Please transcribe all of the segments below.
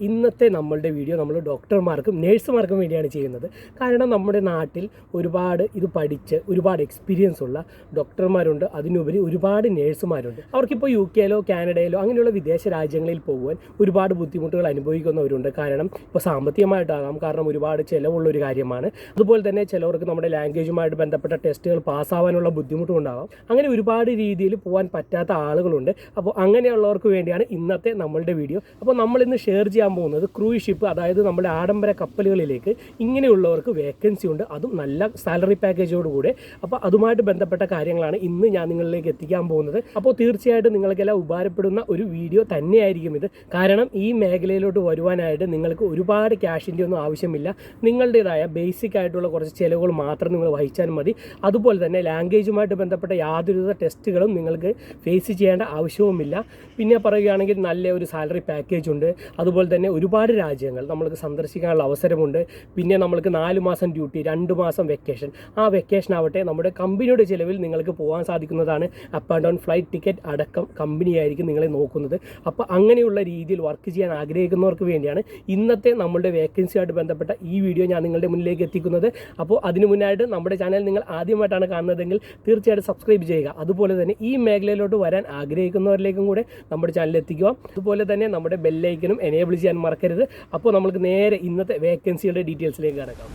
ഇന്നത്തെ നമ്മളുടെ വീഡിയോ നമ്മൾ ഡോക്ടർമാർക്കും നേഴ്സുമാർക്കും വേണ്ടിയാണ് ചെയ്യുന്നത്. കാരണം നമ്മുടെ നാട്ടിൽ ഒരുപാട് ഇത് പഠിച്ച് ഒരുപാട് എക്സ്പീരിയൻസ് ഉള്ള ഡോക്ടർമാരുണ്ട്, അതിനുപരി ഒരുപാട് നേഴ്സുമാരുണ്ട്. അവർക്കിപ്പോൾ UK-യിലോ കാനഡയിലോ അങ്ങനെയുള്ള വിദേശ രാജ്യങ്ങളിൽ പോകുവാൻ ഒരുപാട് ബുദ്ധിമുട്ടുകൾ അനുഭവിക്കുന്നവരുണ്ട്. കാരണം ഇപ്പോൾ സാമ്പത്തികമായിട്ടാകാം, കാരണം ഒരുപാട് ചിലവുള്ളൊരു കാര്യമാണ്. അതുപോലെ തന്നെ ചിലവർക്ക് നമ്മുടെ ലാംഗ്വേജുമായിട്ട് ബന്ധപ്പെട്ട ടെസ്റ്റുകൾ പാസ്സാവാനുള്ള ബുദ്ധിമുട്ടുണ്ടാകാം. അങ്ങനെ ഒരുപാട് രീതിയിൽ പോകാൻ പറ്റാത്ത ആളുകളുണ്ട്. അപ്പോൾ അങ്ങനെയുള്ളവർക്ക് വേണ്ടിയാണ് ഇന്നത്തെ നമ്മളുടെ വീഡിയോ. അപ്പോൾ നമ്മളിന്ന് ഷെയർ ചെയ്യാൻ പോകുന്നത് ക്രൂയിസ് ഷിപ്പ്, അതായത് നമ്മുടെ ആഡംബര കപ്പലുകളിലേക്ക് ഇങ്ങനെയുള്ളവർക്ക് വേക്കൻസി ഉണ്ട്, അതും നല്ല സാലറി പാക്കേജോടുകൂടെ. അപ്പോൾ അതുമായിട്ട് ബന്ധപ്പെട്ട കാര്യങ്ങളാണ് ഇന്ന് ഞാൻ നിങ്ങളിലേക്ക് എത്തിക്കാൻ പോകുന്നത്. അപ്പോൾ തീർച്ചയായിട്ടും നിങ്ങൾക്കെല്ലാം ഉപകാരപ്പെടുന്ന ഒരു വീഡിയോ തന്നെയായിരിക്കും ഇത്. കാരണം ഈ മേഖലയിലോട്ട് വരുവാനായിട്ട് നിങ്ങൾക്ക് ഒരുപാട് ക്യാഷിൻ്റെ ഒന്നും ആവശ്യമില്ല. നിങ്ങളുടേതായ ബേസിക് ആയിട്ടുള്ള കുറച്ച് ചിലവുകൾ മാത്രം നിങ്ങൾ വഹിച്ചാൽ മതി. അതുപോലെ തന്നെ ലാംഗ്വേജുമായിട്ട് ബന്ധപ്പെട്ട യാതൊരുവിധ ടെസ്റ്റുകളും നിങ്ങൾക്ക് ഫേസ് ചെയ്യേണ്ട ആവശ്യവുമില്ല. പിന്നെ പറയുകയാണെങ്കിൽ നല്ല ഒരു സാലറി പാക്കേജ് ഉണ്ട്. അതുപോലെ തന്നെ ഒരുപാട് രാജ്യങ്ങൾ നമ്മൾക്ക് സന്ദർശിക്കാനുള്ള അവസരമുണ്ട്. പിന്നെ നമ്മൾക്ക് 4 മാസം ഡ്യൂട്ടി, 2 മാസം വെക്കേഷൻ. ആ വെക്കേഷൻ ആവട്ടെ നമ്മുടെ കമ്പനിയുടെ ചിലവിൽ നിങ്ങൾക്ക് പോകാൻ സാധിക്കുന്നതാണ്. Up and down flight ticket അടക്കം കമ്പനിയായിരിക്കും നിങ്ങളെ നോക്കുന്നത്. അപ്പോൾ അങ്ങനെയുള്ള രീതിയിൽ വർക്ക് ചെയ്യാൻ ആഗ്രഹിക്കുന്നവർക്ക് വേണ്ടിയാണ് ഇന്നത്തെ നമ്മളുടെ വേക്കൻസിയായിട്ട് ബന്ധപ്പെട്ട ഈ വീഡിയോ ഞാൻ നിങ്ങളുടെ മുന്നിലേക്ക് എത്തിക്കുന്നത്. അപ്പോൾ അതിനു മുന്നായിട്ട് നമ്മുടെ ചാനൽ നിങ്ങൾ ആദ്യമായിട്ടാണ് കാണുന്നതെങ്കിൽ തീർച്ചയായിട്ടും സബ്സ്ക്രൈബ് ചെയ്യുക. അതുപോലെ തന്നെ ഈ മേഖലയിലോട്ട് വരാൻ ആഗ്രഹിക്കുന്നവരിലേക്കും കൂടെ നമ്മുടെ ചാനൽ എത്തിക്കുക. അതുപോലെ തന്നെ നമ്മുടെ ബെല്ലൈക്കനും എനേബിൾ ചെയ്യാൻ മറക്കരുത്. അപ്പോൾ നമുക്ക് നേരെ ഇന്നത്തെ വേക്കൻസിയുടെ ഡീറ്റെയിൽസിലേക്ക് കടക്കാം.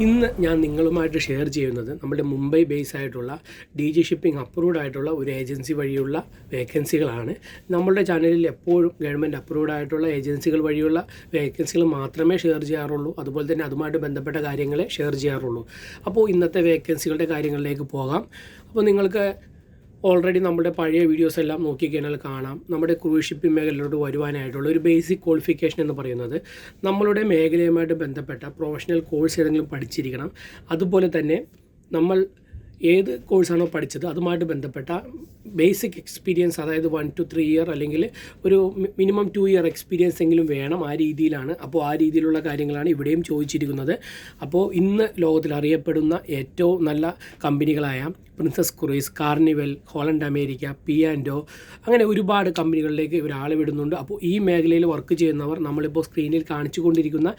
ഇന്ന് ഞാൻ നിങ്ങളുമായിട്ട് ഷെയർ ചെയ്യുന്നത് നമ്മുടെ മുംബൈ ബേസ് ആയിട്ടുള്ള DG ഷിപ്പിംഗ് അപ്രൂവ്ഡ് ആയിട്ടുള്ള ഒരു ഏജൻസി വഴിയുള്ള വേക്കൻസികളാണ്. നമ്മളുടെ ചാനലിൽ എപ്പോഴും ഗവൺമെൻറ് അപ്രൂവ്ഡ് ആയിട്ടുള്ള ഏജൻസികൾ വഴിയുള്ള വേക്കൻസികൾ മാത്രമേ ഷെയർ ചെയ്യാറുള്ളൂ. അതുപോലെ തന്നെ അതുമായിട്ട് ബന്ധപ്പെട്ട കാര്യങ്ങളെ ഷെയർ ചെയ്യാറുള്ളൂ. അപ്പോൾ ഇന്നത്തെ വേക്കൻസികളുടെ കാര്യങ്ങളിലേക്ക് പോകാം. അപ്പോൾ നിങ്ങൾക്ക് ഓൾറെഡി നമ്മുടെ പഴയ വീഡിയോസ് എല്ലാം നോക്കിക്കഴിഞ്ഞാൽ കാണാം. നമ്മുടെ ക്രൂയിസ് ഷിപ്പിംഗ് മേഖലയിലോട്ട് വരുവാനായിട്ടുള്ള ഒരു ബേസിക് ക്വാളിഫിക്കേഷൻ എന്ന് പറയുന്നത് നമ്മളുടെ മേഖലയുമായിട്ട് ബന്ധപ്പെട്ട പ്രൊഫഷണൽ കോഴ്സ് ഏതെങ്കിലും പഠിച്ചിരിക്കണം. അതുപോലെ തന്നെ നമ്മൾ ഏത് കോഴ്സാണോ പഠിച്ചത് അതുമായിട്ട് ബന്ധപ്പെട്ട ബേസിക് എക്സ്പീരിയൻസ്, അതായത് 1 to 3 ഇയർ അല്ലെങ്കിൽ ഒരു മിനിമം 2 ഇയർ എക്സ്പീരിയൻസ് എങ്കിലും വേണം. ആ രീതിയിലാണ്. അപ്പോൾ ആ രീതിയിലുള്ള കാര്യങ്ങളാണ് ഇവിടെയും ചോദിച്ചിരിക്കുന്നത്. അപ്പോൾ ഇന്ന് ലോകത്തിൽ അറിയപ്പെടുന്ന ഏറ്റവും നല്ല കമ്പനികളായ Princess cruise, Carnival, Holland America, P&O അങ്ങനെ ഒരുപാട് കമ്പനികളിലേക്ക് ഇവരാളെ വിടുന്നുണ്ട്. അപ്പോൾ ഈ മേഖലയിൽ വർക്ക് ചെയ്യുന്നവർ നമ്മളിപ്പോൾ സ്ക്രീനിൽ കാണിച്ചു കൊണ്ടിരിക്കുന്ന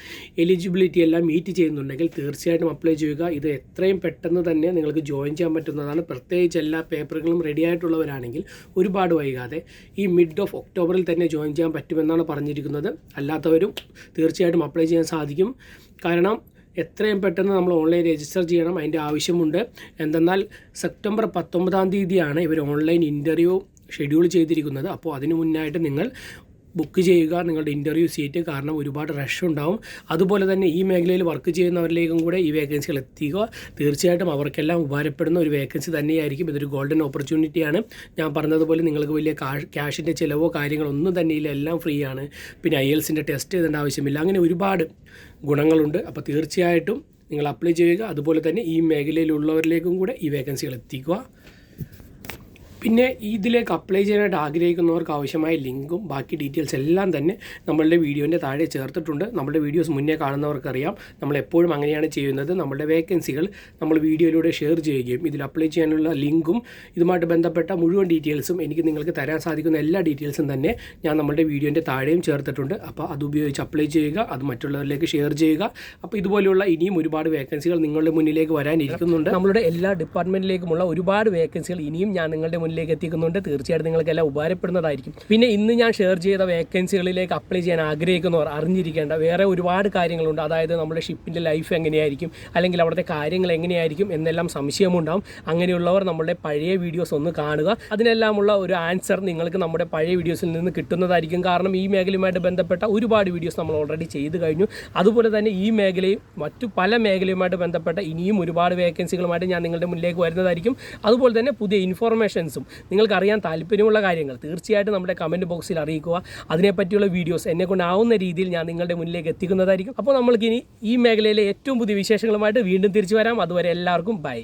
എലിജിബിലിറ്റി എല്ലാം മീറ്റ് ചെയ്യുന്നുണ്ടെങ്കിൽ തീർച്ചയായിട്ടും അപ്ലൈ ചെയ്യുക. ഇത് എത്രയും പെട്ടെന്ന് തന്നെ നിങ്ങൾക്ക് ജോയിൻ ചെയ്യാൻ പറ്റുന്നതാണ്. പ്രത്യേകിച്ച് എല്ലാ പേപ്പറുകളും റെഡി ആയിട്ടുള്ളവരാണെങ്കിൽ ഒരുപാട് വൈകാതെ ഈ മിഡ് ഓഫ് ഒക്ടോബറിൽ തന്നെ ജോയിൻ ചെയ്യാൻ പറ്റുമെന്നാണ് പറഞ്ഞിരിക്കുന്നത്. അല്ലാത്തവരും തീർച്ചയായിട്ടും അപ്ലൈ ചെയ്യാൻ സാധിക്കും. കാരണം എത്രയും പെട്ടെന്ന് നമ്മൾ ഓൺലൈൻ രജിസ്റ്റർ ചെയ്യണം, അതിൻ്റെ ആവശ്യമുണ്ട്. എന്തെന്നാൽ സെപ്റ്റംബർ 19 തീയതിയാണ് ഇവർ ഓൺലൈൻ ഇൻ്റർവ്യൂ ഷെഡ്യൂൾ ചെയ്തിരിക്കുന്നത്. അപ്പോൾ അതിനു മുന്നായിട്ട് നിങ്ങൾ ബുക്ക് ചെയ്യുക നിങ്ങളുടെ ഇൻ്റർവ്യൂ സീറ്റ്. കാരണം ഒരുപാട് റഷ് ഉണ്ടാവും. അതുപോലെ തന്നെ ഈ മേഖലയിൽ വർക്ക് ചെയ്യുന്നവരിലേക്കും കൂടെ ഈ വേക്കൻസികൾ എത്തിക്കുക. തീർച്ചയായിട്ടും അവർക്കെല്ലാം ഉപകാരപ്പെടുന്ന ഒരു വേക്കൻസി തന്നെയായിരിക്കും. ഇതൊരു ഗോൾഡൻ ഓപ്പർച്യൂണിറ്റിയാണ്. ഞാൻ പറഞ്ഞതുപോലെ നിങ്ങൾക്ക് വലിയ ക്യാഷിൻ്റെ ചിലവോ കാര്യങ്ങളോ ഒന്നും തന്നെയില്ല, എല്ലാം ഫ്രീ ആണ്. പിന്നെ IELTS ടെസ്റ്റ് എഴുതേണ്ട ആവശ്യമില്ല. അങ്ങനെ ഒരുപാട് ഗുണങ്ങളുണ്ട്. അപ്പോൾ തീർച്ചയായിട്ടും നിങ്ങൾ അപ്ലൈ ചെയ്യുക. അതുപോലെ തന്നെ ഈ മേഖലയിലുള്ളവരിലേക്കും കൂടെ ഈ വേക്കൻസികൾ എത്തിക്കുക. പിന്നെ ഇതിലേക്ക് അപ്ലൈ ചെയ്യാനായിട്ട് ആഗ്രഹിക്കുന്നവർക്ക് ആവശ്യമായ ലിങ്കും ബാക്കി ഡീറ്റെയിൽസ് എല്ലാം തന്നെ നമ്മളുടെ വീഡിയോൻ്റെ താഴെ ചേർത്തിട്ടുണ്ട്. നമ്മുടെ വീഡിയോസ് മുന്നേ കാണുന്നവർക്കറിയാം നമ്മൾ എപ്പോഴും അങ്ങനെയാണ് ചെയ്യുന്നത്. നമ്മളുടെ വേക്കൻസികൾ നമ്മൾ വീഡിയോയിലൂടെ ഷെയർ ചെയ്യുകയും ഇതിൽ അപ്ലൈ ചെയ്യാനുള്ള ലിങ്കും ഇതുമായിട്ട് ബന്ധപ്പെട്ട മുഴുവൻ ഡീറ്റെയിൽസും എനിക്ക് നിങ്ങൾക്ക് തരാൻ സാധിക്കുന്ന എല്ലാ ഡീറ്റെയിൽസും തന്നെ ഞാൻ നമ്മളുടെ വീഡിയോൻ്റെ താഴെയും ചേർത്തിട്ടുണ്ട്. അപ്പോൾ അതുപയോഗിച്ച് അപ്ലൈ ചെയ്യുക, അത് മറ്റുള്ളവരിലേക്ക് ഷെയർ ചെയ്യുക. അപ്പോൾ ഇതുപോലെയുള്ള ഇനിയും ഒരുപാട് വേക്കൻസികൾ നിങ്ങളുടെ മുന്നിലേക്ക് വരാനിരിക്കുന്നുണ്ട്. നമ്മളുടെ എല്ലാ ഡിപ്പാർട്ട്മെൻറ്റിലേക്കുമുള്ള ഒരുപാട് വേക്കൻസികൾ ഇനിയും ഞാൻ നിങ്ങളുടെ മുന്നിലേക്ക് എത്തിക്കുന്നുണ്ട്. തീർച്ചയായിട്ടും നിങ്ങൾക്കെല്ലാം ഉപകാരപ്പെടുന്നതായിരിക്കും. പിന്നെ ഇന്ന് ഞാൻ ഷെയർ ചെയ്ത വേക്കൻസികളിലേക്ക് അപ്ലൈ ചെയ്യാൻ ആഗ്രഹിക്കുന്നവർ അറിഞ്ഞിരിക്കേണ്ട വേറെ ഒരുപാട് കാര്യങ്ങളുണ്ട്. അതായത് നമ്മുടെ ഷിപ്പിൻ്റെ ലൈഫ് എങ്ങനെയായിരിക്കും, അല്ലെങ്കിൽ അവിടുത്തെ കാര്യങ്ങൾ എങ്ങനെയായിരിക്കും എന്നെല്ലാം സംശയമുണ്ടാകും. അങ്ങനെയുള്ളവർ നമ്മുടെ പഴയ വീഡിയോസ് ഒന്ന് കാണുക. അതിനെല്ലാമുള്ള ഒരു ആൻസർ നിങ്ങൾക്ക് നമ്മുടെ പഴയ വീഡിയോസിൽ നിന്ന് കിട്ടുന്നതായിരിക്കും. കാരണം ഈ മേഖലയുമായിട്ട് ബന്ധപ്പെട്ട ഒരുപാട് വീഡിയോസ് നമ്മൾ ഓൾറെഡി ചെയ്ത് കഴിഞ്ഞു. അതുപോലെ തന്നെ ഈ മേഖലയും മറ്റു പല മേഖലയുമായിട്ട് ബന്ധപ്പെട്ട ഇനിയും ഒരുപാട് വേക്കൻസികളുമായിട്ട് ഞാൻ നിങ്ങളുടെ മുന്നിലേക്ക് വരുന്നതായിരിക്കും. അതുപോലെ തന്നെ പുതിയ ഇൻഫോർമേഷൻസും നിങ്ങൾക്കറിയാൻ താല്പര്യമുള്ള കാര്യങ്ങൾ തീർച്ചയായിട്ടും നമ്മുടെ കമൻറ്റ് ബോക്സിൽ അറിയിക്കുക. അതിനെപ്പറ്റിയുള്ള വീഡിയോസ് എന്നെക്കൊണ്ടാവുന്ന രീതിയിൽ ഞാൻ നിങ്ങളുടെ മുന്നിലേക്ക് എത്തിക്കുന്നതായിരിക്കും. അപ്പോൾ നമ്മൾക്കിനി ഈ മേഖലയിലെ ഏറ്റവും പുതിയ വിശേഷങ്ങളുമായിട്ട് വീണ്ടും തിരിച്ചു വരാം. അതുവരെ എല്ലാവർക്കും ബൈ.